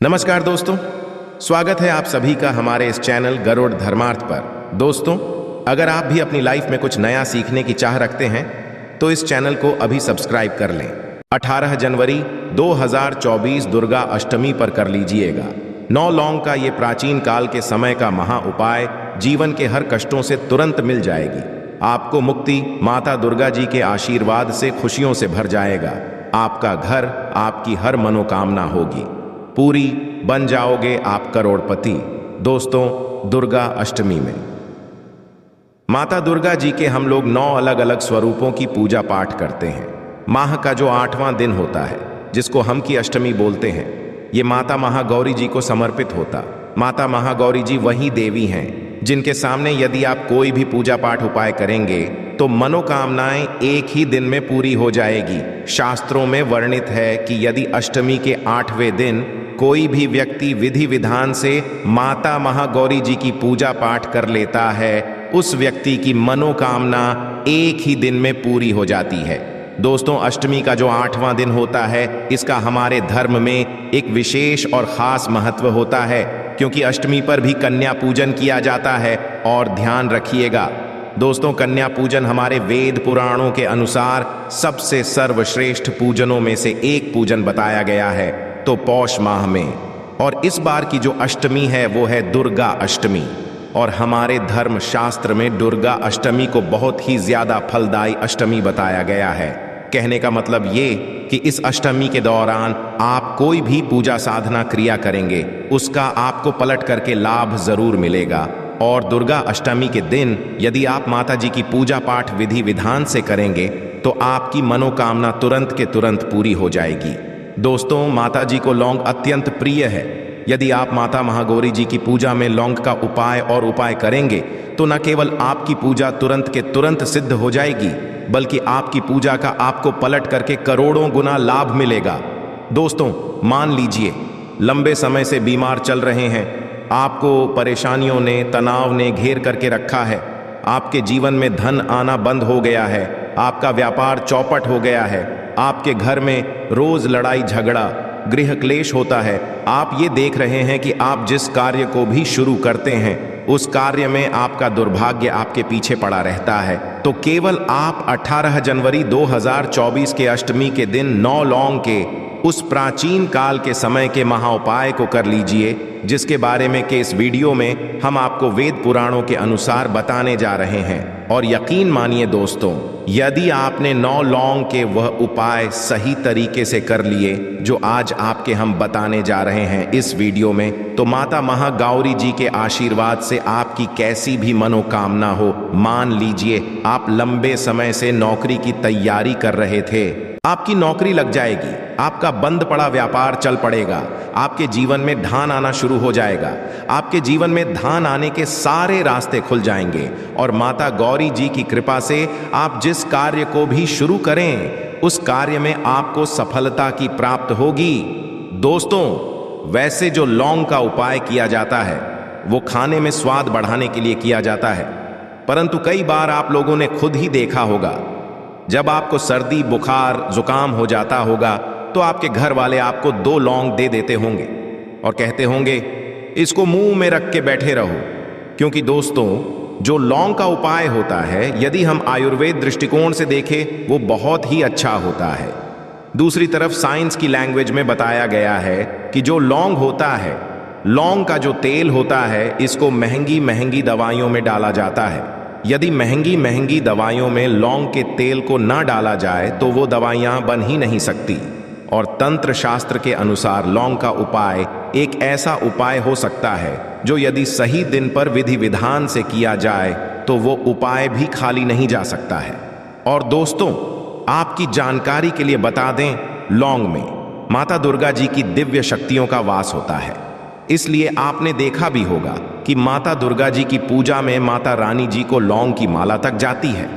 नमस्कार दोस्तों, स्वागत है आप सभी का हमारे इस चैनल गरुड़ धर्मार्थ पर। दोस्तों, अगर आप भी अपनी लाइफ में कुछ नया सीखने की चाह रखते हैं तो इस चैनल को अभी सब्सक्राइब कर लें। 18 जनवरी 2024 दुर्गा अष्टमी पर कर लीजिएगा। 9 लौंग का ये प्राचीन काल के समय का महा उपाय जीवन के हर कष्टों से तुरंत मिल जाएगी। आपको मुक्ति माता दुर्गा जी के आशीर्वाद से खुशियों से भर जाएगा। आपका घर, आपकी हर मनोकामना होगी पूरी, बन जाओगे आप करोड़पति। दोस्तों, दुर्गा अष्टमी में माता दुर्गा जी के हम लोग 9 अलग अलग स्वरूपों की पूजा पाठ करते हैं। माह का जो 8वां दिन होता है, जिसको हम की अष्टमी बोलते हैं, ये माता महागौरी जी को समर्पित होता। माता महागौरी जी वही देवी हैं जिनके सामने यदि आप कोई भी पूजा पाठ उपाय करेंगे तो मनोकामनाएं एक ही दिन में पूरी हो जाएगी। शास्त्रों में वर्णित है कि यदि अष्टमी के 8वें दिन कोई भी व्यक्ति विधि विधान से माता महागौरी जी की पूजा पाठ कर लेता है, उस व्यक्ति की मनोकामना एक ही दिन में पूरी हो जाती है। दोस्तों, अष्टमी का जो 8वां दिन होता है, इसका हमारे धर्म में एक विशेष और खास महत्व होता है, क्योंकि अष्टमी पर भी कन्या पूजन किया जाता है। और ध्यान रखिएगा दोस्तों, कन्या पूजन हमारे वेद पुराणों के अनुसार सबसे सर्वश्रेष्ठ पूजनों में से एक पूजन बताया गया है, तो पौष माह में। और इस बार की जो अष्टमी है वो है दुर्गा अष्टमी। और हमारे धर्म शास्त्र में दुर्गा अष्टमी को बहुत ही ज्यादा फलदायी अष्टमी बताया गया है। कहने का मतलब ये कि इस अष्टमी के दौरान आप कोई भी पूजा साधना क्रिया करेंगे, उसका आपको पलट करके लाभ जरूर मिलेगा। और दुर्गा अष्टमी के दिन यदि आप माता जी की पूजा पाठ विधि विधान से करेंगे तो आपकी मनोकामना तुरंत के तुरंत पूरी हो जाएगी। दोस्तों, माता जी को लौंग अत्यंत प्रिय है। यदि आप माता महागौरी जी की पूजा में लौंग का उपाय करेंगे तो न केवल आपकी पूजा तुरंत के तुरंत सिद्ध हो जाएगी, बल्कि आपकी पूजा का आपको पलट करके करोड़ों गुना लाभ मिलेगा। दोस्तों, मान लीजिए लंबे समय से बीमार चल रहे हैं, आपको परेशानियों ने, तनाव ने घेर करके रखा है, आपके जीवन में धन आना बंद हो गया है, आपका व्यापार चौपट हो गया है, आपके घर में रोज लड़ाई झगड़ा, गृह क्लेश होता है। आप ये देख रहे हैं कि आप जिस कार्य को भी शुरू करते हैं उस कार्य में आपका दुर्भाग्य आपके पीछे पड़ा रहता है, तो केवल आप 18 जनवरी 2024 के अष्टमी के दिन 9 लौंग के उस प्राचीन काल के समय के महाउपाय को कर लीजिए, जिसके बारे में के इस वीडियो में हम आपको वेद पुराणों के अनुसार बताने जा रहे हैं। और यकीन मानिए दोस्तों, यदि आपने 9 लौंग के वह उपाय सही तरीके से कर लिए जो आज आपके हम बताने जा रहे हैं इस वीडियो में, तो माता महागौरी जी के आशीर्वाद से आपकी कैसी भी मनोकामना हो, मान लीजिए आप लंबे समय से नौकरी की तैयारी कर रहे थे, आपकी नौकरी लग जाएगी, आपका बंद पड़ा व्यापार चल पड़ेगा, आपके जीवन में धन आना शुरू हो जाएगा, आपके जीवन में धन आने के सारे रास्ते खुल जाएंगे। और माता गौरी जी की कृपा से आप जिस कार्य को भी शुरू करें उस कार्य में आपको सफलता की प्राप्त होगी। दोस्तों, वैसे जो लौंग का उपाय किया जाता है वो खाने में स्वाद बढ़ाने के लिए किया जाता है, परंतु कई बार आप लोगों ने खुद ही देखा होगा, जब आपको सर्दी बुखार जुकाम हो जाता होगा तो आपके घर वाले आपको 2 लौंग दे देते होंगे और कहते होंगे इसको मुंह में रख के बैठे रहो। क्योंकि दोस्तों, जो लौंग का उपाय होता है, यदि हम आयुर्वेद दृष्टिकोण से देखें, वो बहुत ही अच्छा होता है। दूसरी तरफ साइंस की लैंग्वेज में बताया गया है कि जो लौंग होता है, लौंग का जो तेल होता है, इसको महंगी महंगी दवाइयों में डाला जाता है। यदि महंगी महंगी दवाइयों में लौंग के तेल को ना डाला जाए तो वो दवाइयां बन ही नहीं सकती। और तंत्र शास्त्र के अनुसार लौंग का उपाय एक ऐसा उपाय हो सकता है जो यदि सही दिन पर विधि विधान से किया जाए तो वो उपाय भी खाली नहीं जा सकता है। और दोस्तों, आपकी जानकारी के लिए बता दें, लौंग में माता दुर्गा जी की दिव्य शक्तियों का वास होता है। इसलिए आपने देखा भी होगा कि माता दुर्गा जी की पूजा में माता रानी जी को लौंग की माला तक जाती है।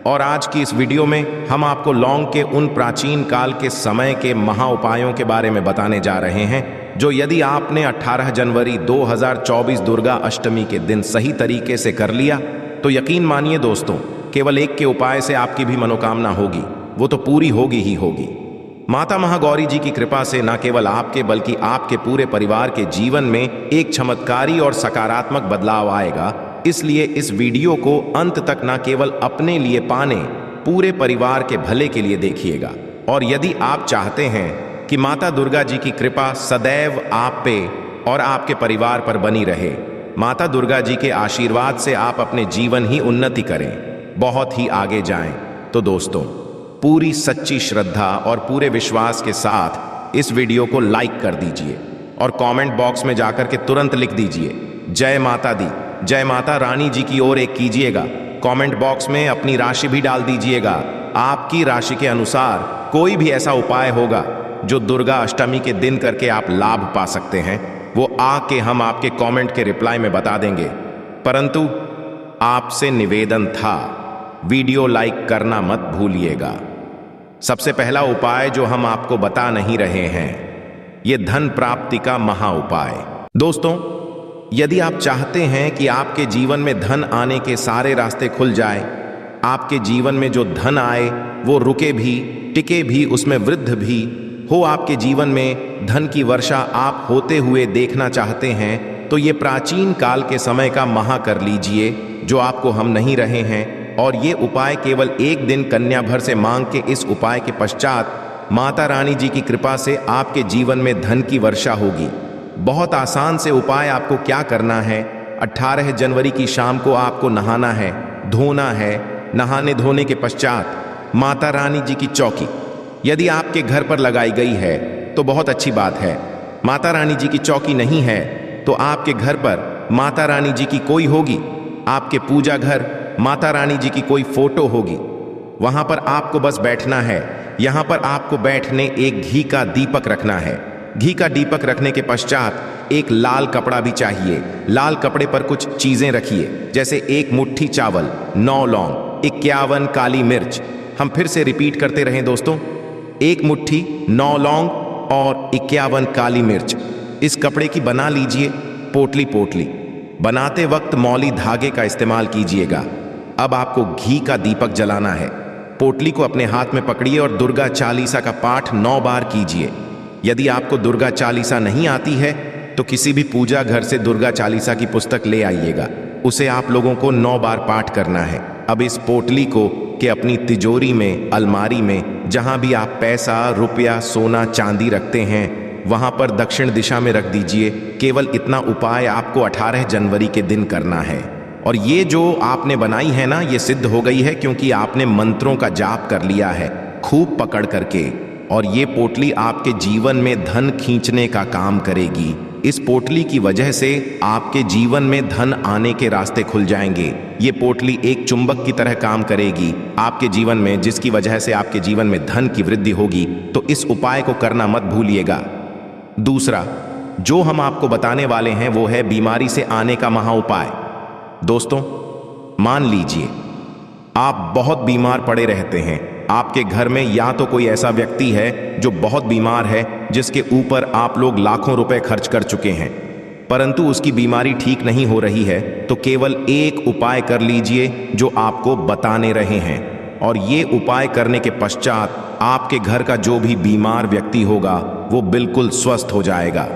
और आज की इस वीडियो में हम आपको लौंग के उन प्राचीन काल के समय के महा उपायों के बारे में बताने जा रहे हैं, जो यदि आपने 18 जनवरी 2024 दुर्गा अष्टमी के दिन सही तरीके से कर लिया तो यकीन मानिए दोस्तों, केवल एक के उपाय से आपकी भी मनोकामना होगी, वो तो पूरी होगी ही होगी। माता महागौरी जी की कृपा से न केवल आपके बल्कि आपके पूरे परिवार के जीवन में एक चमत्कारी और सकारात्मक बदलाव आएगा। इसलिए इस वीडियो को अंत तक न केवल अपने लिए पाने, पूरे परिवार के भले के लिए देखिएगा। और यदि आप चाहते हैं कि माता दुर्गा जी की कृपा सदैव आप पे और आपके परिवार पर बनी रहे, माता दुर्गा जी के आशीर्वाद से आप अपने जीवन ही उन्नति करें, बहुत ही आगे जाएं, तो दोस्तों पूरी सच्ची श्रद्धा और पूरे विश्वास के साथ इस वीडियो को लाइक कर दीजिए और कमेंट बॉक्स में जाकर के तुरंत लिख दीजिए जय माता दी, जय माता रानी जी की ओर एक कीजिएगा। कमेंट बॉक्स में अपनी राशि भी डाल दीजिएगा। आपकी राशि के अनुसार कोई भी ऐसा उपाय होगा जो दुर्गा अष्टमी के दिन करके आप लाभ पा सकते हैं, वो आके हम आपके कमेंट के रिप्लाई में बता देंगे। परंतु आपसे निवेदन था, वीडियो लाइक करना मत भूलिएगा। सबसे पहला उपाय जो हम आपको बता नहीं रहे हैं, ये धन प्राप्ति का महा उपाय। दोस्तों, यदि आप चाहते हैं कि आपके जीवन में धन आने के सारे रास्ते खुल जाए, आपके जीवन में जो धन आए वो रुके भी, टिके भी, उसमें वृद्धि भी हो, आपके जीवन में धन की वर्षा आप होते हुए देखना चाहते हैं, तो ये प्राचीन काल के समय का महा कर लीजिए जो आपको हम नहीं रहे हैं। और ये उपाय केवल एक दिन कन्या भर से मांग के इस उपाय के पश्चात माता रानी जी की कृपा से आपके जीवन में धन की वर्षा होगी। बहुत आसान से उपाय। आपको क्या करना है, 18 जनवरी की शाम को आपको नहाना है, धोना है। नहाने धोने के पश्चात माता रानी जी की चौकी यदि आपके घर पर लगाई गई है तो बहुत अच्छी बात है। माता रानी जी की चौकी नहीं है तो आपके घर पर माता रानी जी की कोई होगी, आपके पूजा घर माता रानी जी की कोई फोटो होगी, वहां पर आपको बस बैठना है। यहां पर आपको बैठने एक घी का दीपक रखना है। घी का दीपक रखने के पश्चात एक लाल कपड़ा भी चाहिए। लाल कपड़े पर कुछ चीजें रखिए, जैसे 1 मुट्ठी चावल, 9 लौंग, 51 काली मिर्च। हम फिर से रिपीट करते रहें दोस्तों, 1 मुट्ठी, 9 लौंग और 51 काली मिर्च। इस कपड़े की बना लीजिए पोटली। पोटली बनाते वक्त मौली धागे का इस्तेमाल कीजिएगा। अब आपको घी का दीपक जलाना है। पोटली को अपने हाथ में पकड़िए और दुर्गा चालीसा का पाठ 9 बार कीजिए। यदि आपको दुर्गा चालीसा नहीं आती है तो किसी भी पूजा घर से दुर्गा चालीसा की पुस्तक ले आइएगा, उसे आप लोगों को 9 बार पाठ करना है। अब इस पोटली को कि अपनी तिजोरी में, अलमारी में, जहां भी आप पैसा, रुपया, सोना, चांदी रखते हैं, वहां पर दक्षिण दिशा में रख दीजिए। केवल इतना उपाय आपको 18 जनवरी के दिन करना है। और ये जो आपने बनाई है ना, ये सिद्ध हो गई है क्योंकि आपने मंत्रों का जाप कर लिया है खूब पकड़ करके। और ये पोटली आपके जीवन में धन खींचने का काम करेगी। इस पोटली की वजह से आपके जीवन में धन आने के रास्ते खुल जाएंगे। ये पोटली एक चुंबक की तरह काम करेगी आपके जीवन में, जिसकी वजह से आपके जीवन में धन की वृद्धि होगी। तो इस उपाय को करना मत भूलिएगा। दूसरा जो हम आपको बताने वाले हैं वो है बीमारी से आने का महा उपाय। दोस्तों, मान लीजिए आप बहुत बीमार पड़े रहते हैं। आपके घर में या तो कोई ऐसा व्यक्ति है जो बहुत बीमार है, जिसके ऊपर आप लोग लाखों रुपए खर्च कर चुके हैं, परंतु उसकी बीमारी ठीक नहीं हो रही है, तो केवल एक उपाय कर लीजिए जो आपको बताने रहे हैं। और ये उपाय करने के पश्चात आपके घर का जो भी बीमार व्यक्ति होगा वो बिल्कुल स्वस्थ हो जाएगा।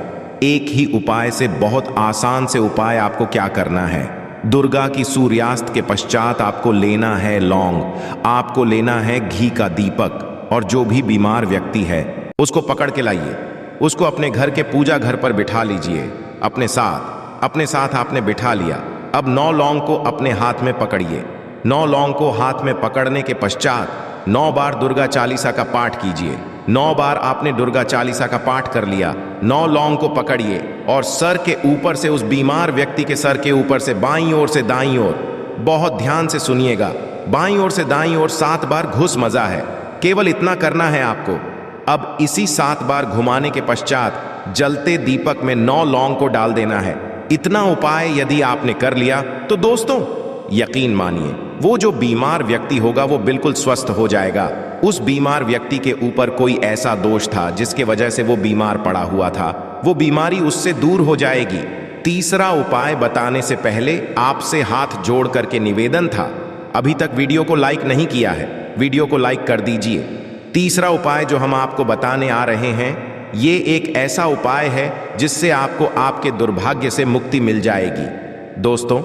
एक ही उपाय से, बहुत आसान से उपाय आपको क्या करना है, दुर्गा की सूर्यास्त के पश्चात आपको लेना है लौंग, आपको लेना है घी का दीपक, और जो भी बीमार व्यक्ति है उसको पकड़ के लाइए। उसको अपने घर के पूजा घर पर बिठा लीजिए। अपने साथ आपने बिठा लिया। अब 9 लौंग को अपने हाथ में पकड़िए। 9 लौंग को हाथ में पकड़ने के पश्चात 9 बार दुर्गा चालीसा का पाठ कीजिए। 9 बार आपने दुर्गा चालीसा का पाठ कर लिया। 9 लौंग को पकड़िए और सर के ऊपर से, उस बीमार व्यक्ति के सर के ऊपर से बाईं ओर से दाईं ओर, बहुत ध्यान से सुनिएगा, बाईं ओर से दाईं ओर 7 बार घुस मजा है। केवल इतना करना है आपको। अब इसी 7 बार घुमाने के पश्चात जलते दीपक में 9 लौंग को डाल देना है। इतना उपाय यदि आपने कर लिया तो दोस्तों यकीन मानिए वो जो बीमार व्यक्ति होगा वो बिल्कुल स्वस्थ हो जाएगा। उस बीमार व्यक्ति के ऊपर कोई ऐसा दोष था जिसके वजह से वो बीमार पड़ा हुआ था, वो बीमारी उससे दूर हो जाएगी। तीसरा उपाय बताने से पहले आपसे हाथ जोड़ करके निवेदन था, अभी तक वीडियो को लाइक नहीं किया है, वीडियो को लाइक कर दीजिए। तीसरा उपाय जो हम आपको बताने आ रहे हैं, ये एक ऐसा उपाय है जिससे आपको आपके दुर्भाग्य से मुक्ति मिल जाएगी। दोस्तों,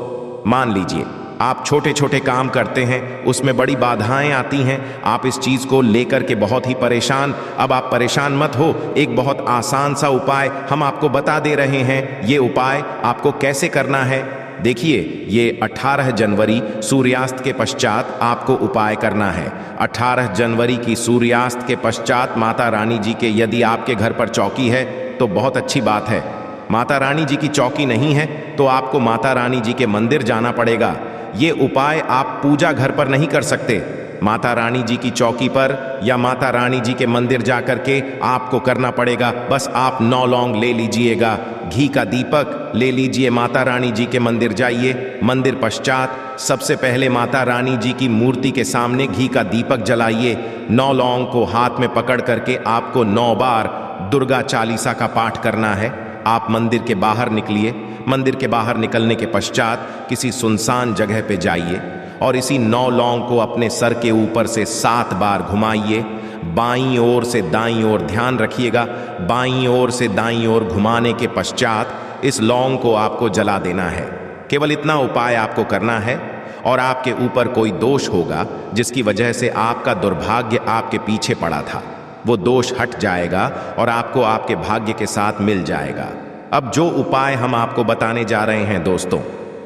मान लीजिए आप छोटे छोटे काम करते हैं, उसमें बड़ी बाधाएं आती हैं, आप इस चीज को लेकर के बहुत ही परेशान। अब आप परेशान मत हो, एक बहुत आसान सा उपाय हम आपको बता दे रहे हैं। ये उपाय आपको कैसे करना है, देखिए, ये 18 जनवरी सूर्यास्त के पश्चात आपको उपाय करना है। 18 जनवरी की सूर्यास्त के पश्चात माता रानी जी के, यदि आपके घर पर चौकी है तो बहुत अच्छी बात है। माता रानी जी की चौकी नहीं है तो आपको माता रानी जी के मंदिर जाना पड़ेगा। ये उपाय आप पूजा घर पर नहीं कर सकते, माता रानी जी की चौकी पर या माता रानी जी के मंदिर जा करके आपको करना पड़ेगा। बस आप 9 लौंग ले लीजिएगा, घी का दीपक ले लीजिए, माता रानी जी के मंदिर जाइए। मंदिर पश्चात सबसे पहले माता रानी जी की मूर्ति के सामने घी का दीपक जलाइए। 9 लौंग को हाथ में पकड़ करके आपको 9 बार दुर्गा चालीसा का पाठ करना है। आप मंदिर के बाहर निकलिए। मंदिर के बाहर निकलने के पश्चात किसी सुनसान जगह पे जाइए और इसी 9 लौंग को अपने सर के ऊपर से 7 बार घुमाइए। बाईं ओर से दाईं ओर, ध्यान रखिएगा, बाईं ओर से दाईं ओर घुमाने के पश्चात इस लौंग को आपको जला देना है। केवल इतना उपाय आपको करना है और आपके ऊपर कोई दोष होगा जिसकी वजह से आपका दुर्भाग्य आपके पीछे पड़ा था, वो दोष हट जाएगा और आपको आपके भाग्य के साथ मिल जाएगा। अब जो उपाय हम आपको बताने जा रहे हैं दोस्तों,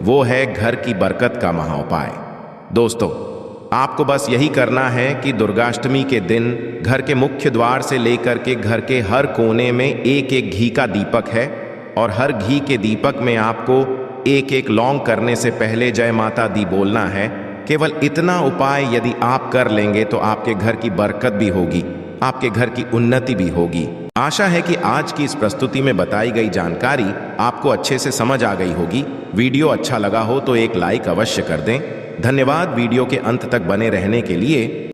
वो है घर की बरकत का महाउपाय। दोस्तों, आपको बस यही करना है कि दुर्गाष्टमी के दिन घर के मुख्य द्वार से लेकर के घर के हर कोने में एक एक घी का दीपक है और हर घी के दीपक में आपको एक एक लौंग करने से पहले जय माता दी बोलना है। केवल इतना उपाय यदि आप कर लेंगे तो आपके घर की बरकत भी होगी, आपके घर की उन्नति भी होगी। आशा है कि आज की इस प्रस्तुति में बताई गई जानकारी आपको अच्छे से समझ आ गई होगी। वीडियो अच्छा लगा हो तो एक लाइक अवश्य कर दें। धन्यवाद वीडियो के अंत तक बने रहने के लिए।